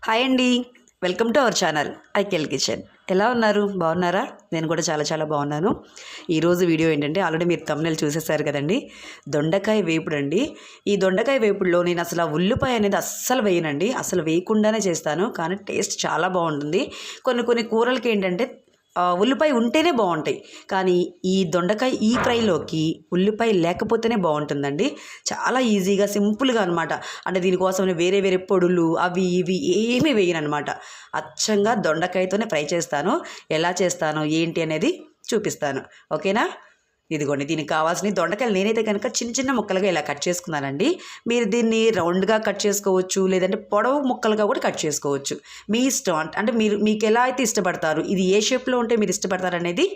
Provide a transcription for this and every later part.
Hi అండి, welcome to our channel ఐకెల్ kitchen. ఎలా ఉన్నారు? బాగున్నారా? నేను కూడా చాలా బాగున్నాను. ఈరోజు వీడియో ఏంటంటే ఆల్రెడీ మీరు థంబ్నెయిల్ చూసేసారు కదండి, దొండకాయ వేపుడు అండి. ఈ దొండకాయ వేపుడులో నేను అసలు ఆ ఉల్లిపాయ అనేది అస్సలు వేయనండి, అసలు వేయకుండానే చేస్తాను. కానీ టేస్ట్ చాలా బాగుంటుంది. కొన్ని కూరలకి ఏంటంటే ఉల్లిపాయ ఉంటేనే బాగుంటాయి, కానీ ఈ దొండకాయ ఈ ఫ్రైలోకి ఉల్లిపాయ లేకపోతేనే బాగుంటుందండి. చాలా ఈజీగా సింపుల్గా అనమాట. అంటే దీనికోసం వేరే పొడులు అవి ఇవి ఏమీ వేయను అనమాట. అచ్చంగా దొండకాయతోనే ఫ్రై చేస్తాను. ఎలా చేస్తాను ఏంటి అనేది చూపిస్తాను, ఓకేనా? ఇదిగోండి, దీనికి కావాల్సిన దొండకాయలు నేనైతే కనుక చిన్న ముక్కలుగా ఇలా కట్ చేసుకున్నానండి. మీరు దీన్ని రౌండ్గా కట్ చేసుకోవచ్చు, లేదంటే పొడవు ముక్కలుగా కూడా కట్ చేసుకోవచ్చు. మీ ఇష్టం. అంటే మీకు ఎలా అయితే ఇష్టపడతారు, ఇది ఏ షేప్లో ఉంటే మీరు ఇష్టపడతారు అనేది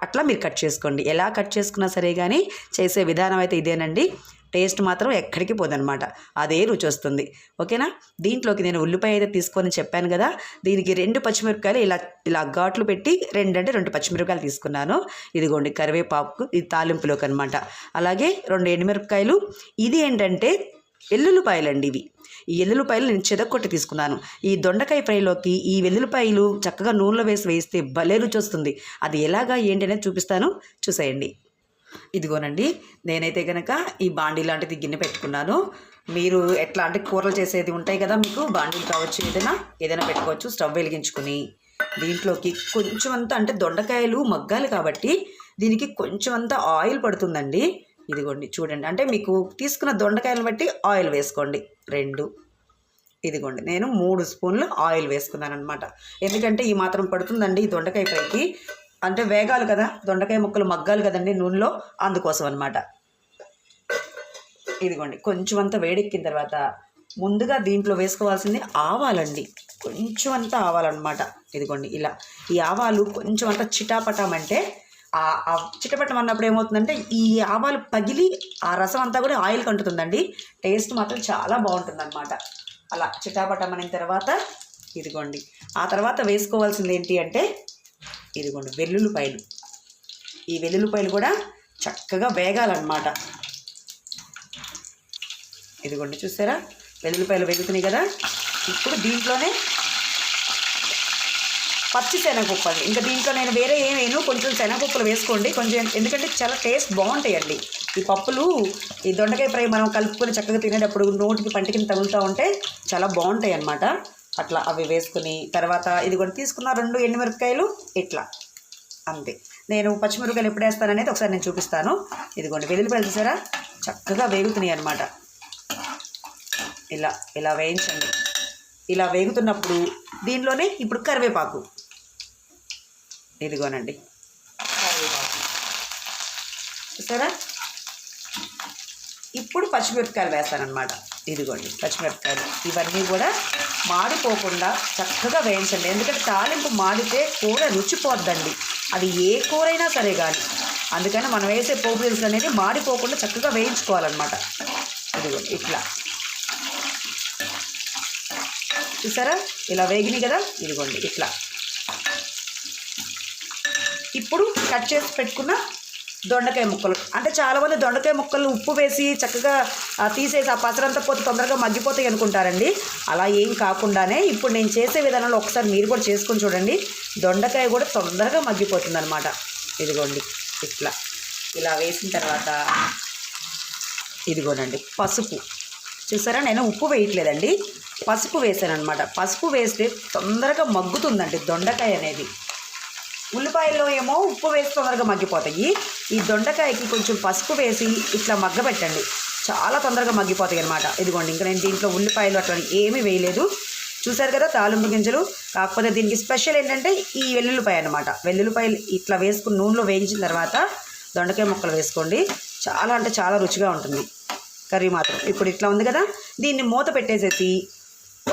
అట్లా మీరు కట్ చేసుకోండి. ఎలా కట్ చేసుకున్నా సరే, కానీ చేసే విధానం అయితే ఇదేనండి. టేస్ట్ మాత్రం ఎక్కడికి పోదనమాట, అదే రుచి వస్తుంది, ఓకేనా? దీంట్లోకి నేను ఉల్లిపాయ అయితే తీసుకొని చెప్పాను కదా, దీనికి 2 పచ్చిమిరపకాయలు ఇలా ఘాట్లు పెట్టి 2 పచ్చిమిరపకాయలు తీసుకున్నాను. ఇదిగోండి కరివేపాకు, ఇది తాలింపులోకి అనమాట. అలాగే 2 ఎండుమిరపకాయలు. ఇది ఏంటంటే వెల్లుల్లిపాయలండి ఇవి. ఈ వెల్లుల్లిపాయలు నేను చెదక్కొట్టి తీసుకున్నాను. ఈ దొండకాయ ఫ్రైలోకి ఈ వెల్లుల్లిపాయలు చక్కగా నూనెలో వేస్తే భలే రుచి వస్తుంది. అది ఎలాగా ఏంటి అనేది చూపిస్తాను, చూసేయండి. ఇదిగోనండి, నేనైతే కనుక ఈ బాండీ లాంటిది గిన్నె పెట్టుకున్నాను. మీరు ఎట్లా అంటే కూరలు చేసేది ఉంటాయి కదా, మీకు బాండీలు కావచ్చు, ఏదైనా పెట్టుకోవచ్చు. స్టవ్ వెలిగించుకుని దీంట్లోకి కొంచెం అంతా, అంటే దొండకాయలు మగ్గాలి కాబట్టి దీనికి కొంచెం అంతా ఆయిల్ పడుతుందండి. ఇదిగోండి చూడండి, అంటే మీకు తీసుకున్న దొండకాయలను బట్టి ఆయిల్ వేసుకోండి. 2, ఇదిగోండి నేను 3 స్పూన్లు ఆయిల్ వేసుకున్నాను అనమాట. ఎందుకంటే ఈ మాత్రం పడుతుందండి ఈ దొండకాయ ఫ్రైకి. అంటే వేగాలి కదా, దొండకాయ ముక్కలు మగ్గాలి కదండి నూనెలో, అందుకోసం అనమాట. ఇదిగోండి కొంచెం అంతా వేడెక్కిన తర్వాత ముందుగా దీంట్లో వేసుకోవాల్సింది ఆవాలండి. కొంచెం అంతా ఆవాలన్నమాట. ఇదిగోండి ఇలా ఈ ఆవాలు కొంచెం అంతా చిటాపటామంటే చిటపటం అన్నప్పుడు ఏమవుతుందంటే ఈ ఆవాలు పగిలి ఆ రసం అంతా కూడా ఆయిల్ కంటుతుందండి. టేస్ట్ మాత్రం చాలా బాగుంటుందన్నమాట. అలా చిటాపటం అయిన తర్వాత ఇదిగోండి ఆ తర్వాత వేసుకోవాల్సింది ఏంటి అంటే ఇదిగోండి వెల్లుల్లిపాయలు. ఈ వెల్లుల్లిపాయలు కూడా చక్కగా వేగాలన్నమాట. ఇదిగోండి చూసారా, వెల్లుల్లిపాయలు వేగుతున్నాయి కదా. ఇప్పుడు దీంట్లోనే పచ్చి శనగపప్పు అండి. ఇంకా దీంట్లో నేను వేరే ఏమేను, కొంచెం శనగపప్పులు వేసుకోండి కొంచెం, ఎందుకంటే చాలా టేస్ట్ బాగుంటాయండి ఈ పప్పులు. ఈ దొండకాయ ఫ్రై మనం కలుపుకొని చక్కగా తినేటప్పుడు నోటికి పంటికి తగులుతూ ఉంటే చాలా బాగుంటాయి అన్నమాట. అట్లా అవి వేసుకుని తర్వాత ఇది కూడా తీసుకున్న 2 ఎండుమిరపకాయలు ఇట్లా అంతే. నేను పచ్చిమిరపకాయలు ఎప్పుడు వేస్తాననేది ఒకసారి నేను చూపిస్తాను. ఇదిగోండి వెల్లుల్లిపాయలు చూసారా, చక్కగా వేగుతున్నాయి అన్నమాట. ఇలా వేయించండి. ఇలా వేగుతున్నప్పుడు దీనిలోనే ఇప్పుడు కరివేపాకు. ఇదిగోనండి కరివేపాకు చూసారా. ఇప్పుడు పచ్చిమిరపకాయలు వేస్తానన్నమాట. ఇదిగోండి పచ్చిమిరపకాయలు. ఇవన్నీ కూడా మాడిపోకుండా చక్కగా వేయించండి. ఎందుకంటే తాలింపు మాడితే కూర రుచిపోద్దండి, అది ఏ కూర అయినా సరే కానీ. అందుకని మనం వేసే పోపు దినుసులు అనేది మాడిపోకుండా చక్కగా వేయించుకోవాలన్నమాట. ఇదిగోండి ఇట్లా చూసారా, ఇలా వేగినాయి కదా. ఇదిగోండి ఇట్లా. ఇప్పుడు కట్ చేసి పెట్టుకున్న దొండకాయ ముక్కలు, అంటే చాలామంది దొండకాయ ముక్కలు ఉప్పు వేసి చక్కగా తీసేసి ఆ పసరంతా పోతే తొందరగా మగ్గిపోతాయి అనుకుంటారండి. అలా ఏం కాకుండానే ఇప్పుడు నేను చేసే విధానంలో ఒకసారి మీరు కూడా చేసుకొని చూడండి. దొండకాయ కూడా తొందరగా మగ్గిపోతుంది అనమాట. ఇదిగోండి ఇలా వేసిన తర్వాత ఇదిగోనండి పసుపు. చూసారా, నేను ఉప్పు వేయట్లేదండి, పసుపు వేసాను అనమాట. పసుపు వేస్తే తొందరగా మగ్గుతుందండి దొండకాయ అనేది. ఉల్లిపాయల్లో ఏమో ఉప్పు వేసి తొందరగా మగ్గిపోతాయి. ఈ దొండకాయకి కొంచెం పసుపు వేసి ఇట్లా మగ్గబెట్టండి, చాలా తొందరగా మగ్గిపోతాయి అనమాట. ఇదిగోండి ఇంకా నేను దీంట్లో ఉల్లిపాయలు అట్లా ఏమీ వేయలేదు. చూసారు కదా తాలింపు గింజలు. కాకపోతే దీనికి స్పెషల్ ఏంటంటే ఈ వెల్లుల్లిపాయ అనమాట. వెల్లుల్లిపాయలు ఇట్లా వేసుకుని నూనెలో వేయించిన తర్వాత దొండకాయ ముక్కలు వేసుకోండి. చాలా అంటే చాలా రుచిగా ఉంటుంది కర్రీ మాత్రం. ఇప్పుడు ఇట్లా ఉంది కదా, దీన్ని మూత పెట్టేసేసి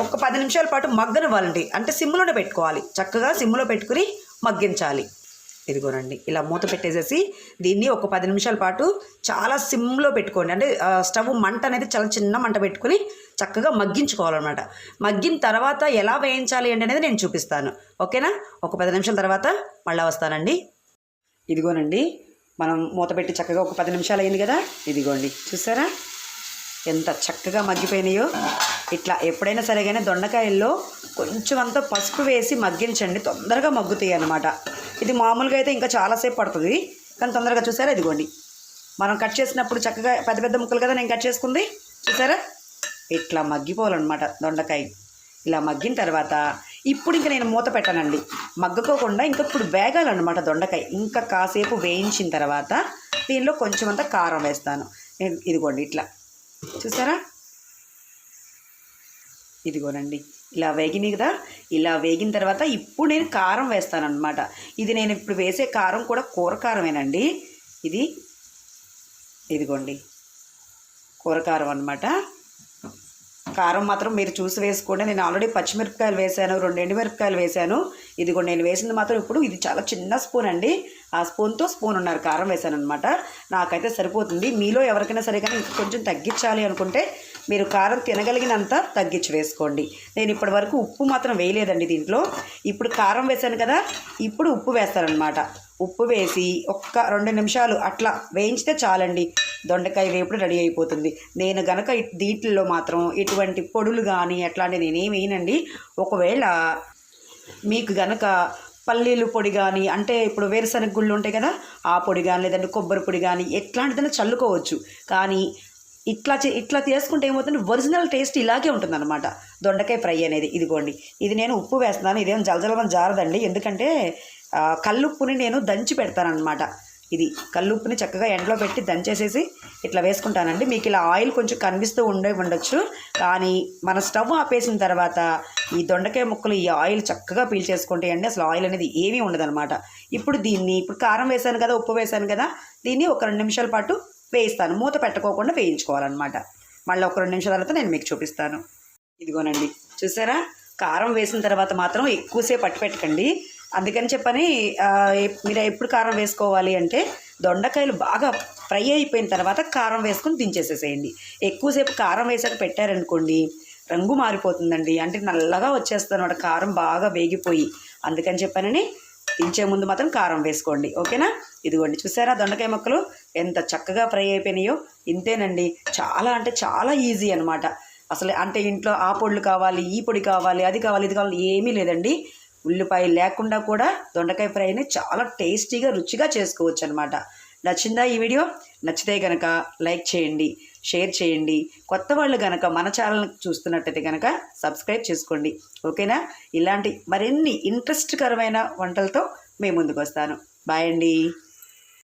ఒక 10 నిమిషాల పాటు మగ్గనివ్వాలండి. అంటే సిమ్లోనే పెట్టుకోవాలి, చక్కగా సిమ్లో పెట్టుకుని మగ్గించాలి. ఇదిగోనండి ఇలా మూత పెట్టేసేసి దీన్ని ఒక 10 నిమిషాల పాటు చాలా సిమ్లో పెట్టుకోండి. అంటే స్టవ్ మంట అనేది చాలా చిన్న మంట పెట్టుకుని చక్కగా మగ్గించుకోవాలన్నమాట. మగ్గిన తర్వాత ఎలా వేయించాలి అనేది నేను చూపిస్తాను, ఓకేనా? ఒక 10 నిమిషాల తర్వాత మళ్ళీ వస్తానండి. ఇదిగోనండి మనం మూత పెట్టి చక్కగా ఒక 10 నిమిషాలు అయింది కదా. ఇదిగోండి చూసారా ఎంత చక్కగా మగ్గిపోయినాయో. ఇట్లా ఎప్పుడైనా సరే కానీ దొండకాయల్లో కొంచెం అంతా పసుపు వేసి మగ్గించండి, తొందరగా మగ్గుతాయి అన్నమాట. ఇది మామూలుగా అయితే ఇంకా చాలాసేపు పడుతుంది, కానీ తొందరగా చూసారా ఇదిగోండి. మనం కట్ చేసినప్పుడు చక్కగా పెద్ద పెద్ద ముక్కలు కదా నేను కట్ చేసుకుంది, చూసారా ఇట్లా మగ్గిపోవాలన్నమాట దొండకాయ. ఇలా మగ్గిన తర్వాత ఇప్పుడు ఇంకా నేను మూత పెట్టానండి, మగ్గకోకుండా ఇంకా ఇప్పుడు వేగాలన్నమాట దొండకాయ. ఇంకా కాసేపు వేయించిన తర్వాత దీనిలో కొంచెం అంతా కారం వేస్తాను. ఇదిగోండి ఇట్లా చూసారా, ఇదిగోనండి ఇలా వేగినాయి కదా. ఇలా వేగిన తర్వాత ఇప్పుడు నేను కారం వేస్తాను అనమాట. ఇది నేను ఇప్పుడు వేసే కారం కూడా కూర కారమేనండి. ఇదిగోండి కూర కారం అనమాట. కారం మాత్రం మీరు చూసి వేసుకోండి. నేను ఆల్రెడీ పచ్చిమిరపకాయలు వేసాను, 2 ఎండుమిరపకాయలు వేసాను. ఇదిగోండి నేను వేసింది మాత్రం ఇప్పుడు ఇది చాలా చిన్న స్పూన్ అండి, ఆ స్పూన్తో స్పూన్ కారం వేసాను అనమాట. నాకైతే సరిపోతుంది. మీలో ఎవరికైనా సరే కానీ ఇంకా కొంచెం తగ్గించాలి అనుకుంటే మీరు కారం తినగలిగినంత తగ్గించి వేసుకోండి. నేను ఇప్పటి వరకు ఉప్పు మాత్రం వేయలేదండి దీంట్లో. ఇప్పుడు కారం వేసాను కదా, ఇప్పుడు ఉప్పు వేస్తానన్నమాట. ఉప్పు వేసి ఒక్క 2 నిమిషాలు అట్లా వేయించితే చాలండి, దొండకాయ వేపుడు రెడీ అయిపోతుంది. నేను గనక దీంట్లో మాత్రం ఇటువంటి పొడులు కానీ అట్లాంటివి నేనేం వేయనండి. ఒకవేళ మీకు గనక పల్లీలు పొడి కానీ, అంటే ఇప్పుడు వేరుశనగ గుళ్ళు ఉంటాయి కదా, ఆ పొడి కానీ లేదంటే కొబ్బరి పొడి కానీ ఎట్లాంటిదైనా చల్లుకోవచ్చు. కానీ ఇట్లా చేసుకుంటే ఏమవుతుంది, ఒరిజినల్ టేస్ట్ ఇలాగే ఉంటుందన్నమాట దొండకాయ ఫ్రై అనేది. ఇదిగోండి ఇది నేను ఉప్పు వేస్తున్నాను, ఇదేం జలజలమని జారదండి, ఎందుకంటే కల్లుప్పుని నేను దంచి పెడతానమాట. ఇది కల్లుప్పుని చక్కగా ఎండలో పెట్టి దంచేసేసి ఇట్లా వేసుకుంటానండి. మీకు ఇలా ఆయిల్ కొంచెం కనిపిస్తూ ఉండొచ్చు, కానీ మన స్టవ్ ఆపేసిన తర్వాత ఈ దొండకాయ ముక్కలు ఈ ఆయిల్ చక్కగా పీల్చేసుకుంటాయండి. అసలు ఆయిల్ అనేది ఏమీ ఉండదన్నమాట. ఇప్పుడు కారం వేసాను కదా, ఉప్పు వేసాను కదా, దీన్ని ఒక 2 నిమిషాల పాటు వేయిస్తాను. మూత పెట్టుకోకుండా వేయించుకోవాలన్నమాట. మళ్ళీ ఒక 2 నిమిషాల తర్వాత నేను మీకు చూపిస్తాను. ఇదిగోనండి చూసారా, కారం వేసిన తర్వాత మాత్రం ఎక్కువసేపు పట్టు పెట్టకండి. అందుకని చెప్పని మీరు ఎప్పుడు కారం వేసుకోవాలి అంటే దొండకాయలు బాగా ఫ్రై అయిపోయిన తర్వాత కారం వేసుకొని దించేసేసేయండి. ఎక్కువసేపు కారం వేసాక పెట్టారనుకోండి రంగు మారిపోతుందండి, అంటే నల్లగా వచ్చేస్తుంది అన్నమాట కారం బాగా వేగిపోయి. అందుకని చెప్పనని దించే ముందు మాత్రం కారం వేసుకోండి, ఓకేనా. ఇదిగోండి చూసారా దొండకాయ ముక్కలు ఎంత చక్కగా ఫ్రై అయిపోయినాయో. ఇంతేనండి, చాలా అంటే చాలా ఈజీ అనమాట. అసలు అంటే ఇంట్లో ఆ పొడులు కావాలి, ఈ పొడి కావాలి, అది కావాలి, ఇది కావాలి ఏమీ లేదండి. ఉల్లిపాయ లేకుండా కూడా దొండకాయ ఫ్రైని చాలా టేస్టీగా రుచిగా చేసుకోవచ్చు అనమాట. నచ్చిందా ఈ వీడియో? నచ్చితే కనుక లైక్ చేయండి, షేర్ చేయండి. కొత్త వాళ్ళు కనుక మన ఛానల్ చూస్తున్నట్టయితే కనుక సబ్స్క్రైబ్ చేసుకోండి, ఓకేనా. ఇలాంటి మరిన్ని ఇంట్రెస్ట్కరమైన వంటలతో మేము ముందుకు వస్తాను. బాయ్ అండి.